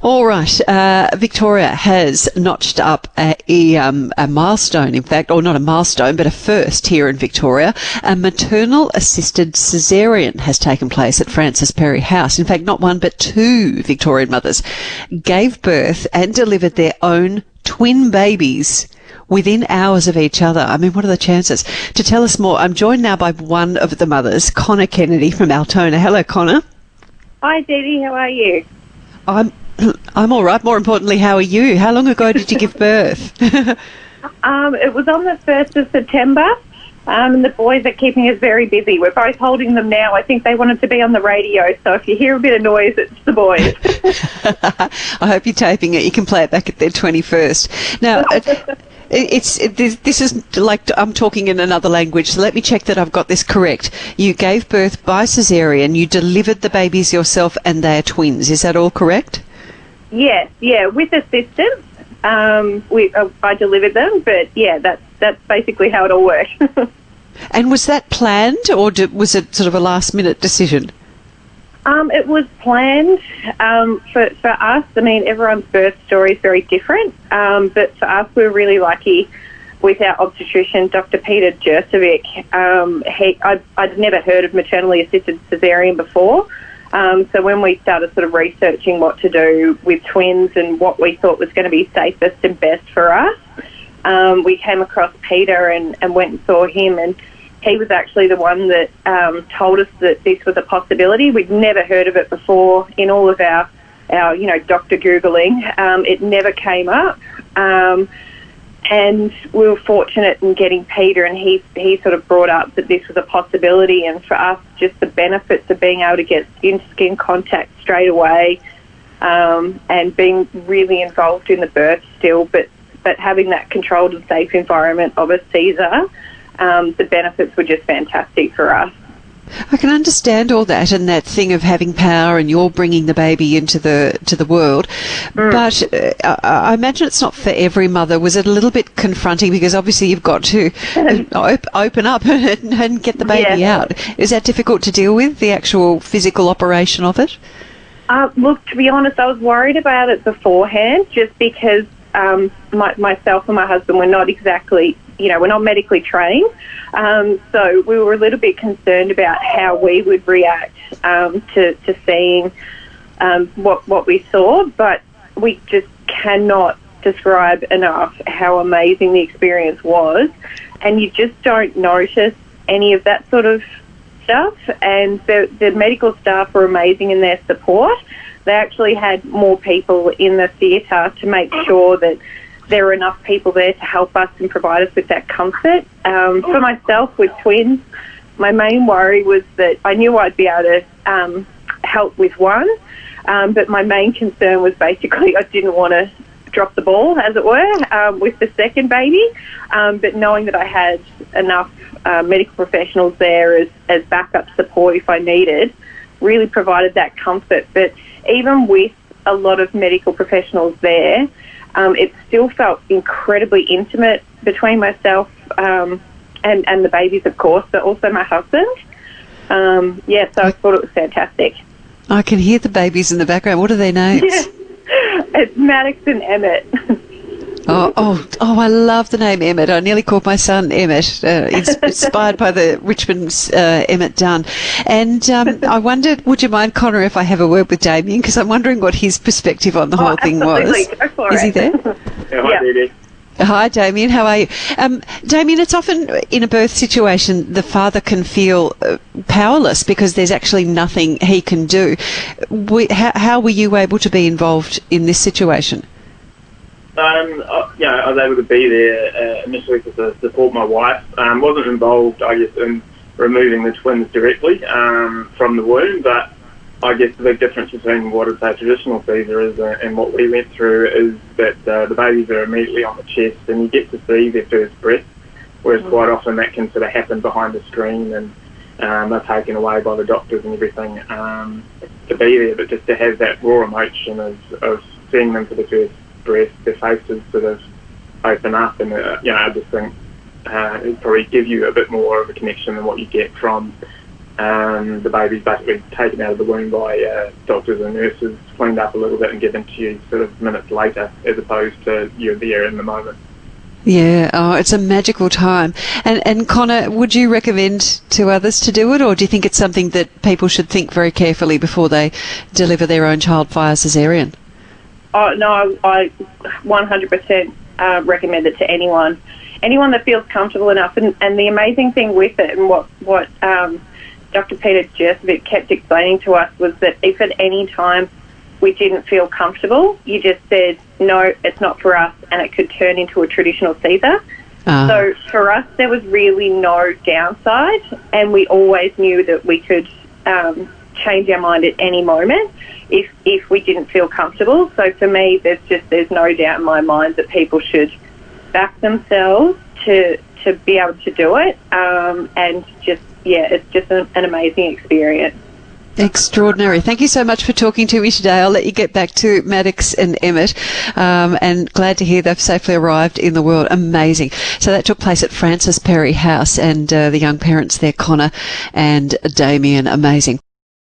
All right. Victoria has notched up a milestone, in fact, or not a milestone, but a first here in Victoria. A maternal assisted caesarean has taken place at Francis Perry House. In fact, not one, but two Victorian mothers gave birth and delivered their own twin babies within hours of each other. I mean, what are the chances? To tell us more, I'm joined now by one of the mothers, Connor Kennedy from Altona. Hello, Connor. Hi, Dee Dee. How are you? I'm all right. More importantly, how are you? How long ago did you give birth? It was on the 1st of September, and the boys are keeping us very busy. We're both holding them now. I think they wanted to be on the radio, so if you hear a bit of noise, it's the boys. I hope you're taping it. You can play it back at their 21st. Now, this is like I'm talking in another language, so let me check that I've got this correct. You gave birth by caesarean, you delivered the babies yourself, and they are twins. Is that all correct? Yes, with assistance. I delivered them, but yeah, that's basically how it all worked. And was that planned, or was it sort of a last-minute decision? It was planned for us. I mean, everyone's birth story is very different, but for us, we were really lucky with our obstetrician, Dr. Peter Jersevic. I'd never heard of maternally assisted caesarean before. So when we started sort of researching what to do with twins and what we thought was going to be safest and best for us, we came across Peter and went and saw him, and he was actually the one that told us that this was a possibility. We'd never heard of it before in all of our doctor Googling. It never came up. And we were fortunate in getting Peter, and he sort of brought up that this was a possibility, and for us, just the benefits of being able to get skin contact straight away, and being really involved in the birth still, but having that controlled and safe environment of a Caesar, the benefits were just fantastic for us. I can understand all that and that thing of having power and you're bringing the baby into the world, but I imagine it's not for every mother. Was it a little bit confronting because obviously you've got to open up and get the baby out? Is that difficult to deal with, the actual physical operation of it? Look, to be honest, I was worried about it beforehand just because myself and my husband were not exactly, we're not medically trained. So we were a little bit concerned about how we would react to seeing what we saw, but we just cannot describe enough how amazing the experience was, and you just don't notice any of that sort of stuff, and the medical staff were amazing in their support. They actually had more people in the theatre to make sure that there were enough people there to help us and provide us with that comfort. For myself, with twins, my main worry was that I knew I'd be able to help with one, but my main concern was basically I didn't want to drop the ball, as it were, with the second baby, but knowing that I had enough medical professionals there as backup support if I needed really provided that comfort. But even with a lot of medical professionals there, it still felt incredibly intimate between myself and the babies, of course, but also my husband. So I thought it was fantastic. I can hear the babies in the background. What are their names? Yeah. It's Maddox and Emmett. Oh! I love the name Emmett. I nearly called my son Emmett, inspired by the Richmond's Emmett Dunn. And I wondered, would you mind, Connor, if I have a word with Damien? Because I'm wondering what his perspective on the whole thing was. Go for Is he there? Hi, Dee. Hi, Damien. How are you? Damien, it's often in a birth situation the father can feel powerless because there's actually nothing he can do. How were you able to be involved in this situation? I was able to be there initially to support my wife. Wasn't involved, I guess, in removing the twins directly from the womb, but I guess the big difference between what is a traditional Caesar is and what we went through is that the babies are immediately on the chest and you get to see their first breath, whereas quite often that can sort of happen behind the screen and they're taken away by the doctors and everything to be there, but just to have that raw emotion of seeing them for the first breath, their faces sort of open up, and I just think it probably give you a bit more of a connection than what you get from the baby's basically taken out of the womb by doctors and nurses, cleaned up a little bit and given to you sort of minutes later, as opposed to you're there in the moment. Yeah, oh, it's a magical time. And Connor, would you recommend to others to do it, or do you think it's something that people should think very carefully before they deliver their own child via caesarean? Oh, no, I 100% recommend it to anyone that feels comfortable enough. And the amazing thing with it, and what Dr. Peter Jersevic kept explaining to us, was that if at any time we didn't feel comfortable, you just said, no, it's not for us, and it could turn into a traditional Caesar. So for us, there was really no downside, and we always knew that we could change our mind at any moment if we didn't feel comfortable. So for me, there's no doubt in my mind that people should back themselves to be able to do it, and just, yeah, it's just an amazing experience. Extraordinary. Thank you so much for talking to me today. I'll let you get back to Maddox and Emmett, and glad to hear they've safely arrived in the world. Amazing. So that took place at Francis Perry House, and the young parents there, Connor and Damian. Amazing.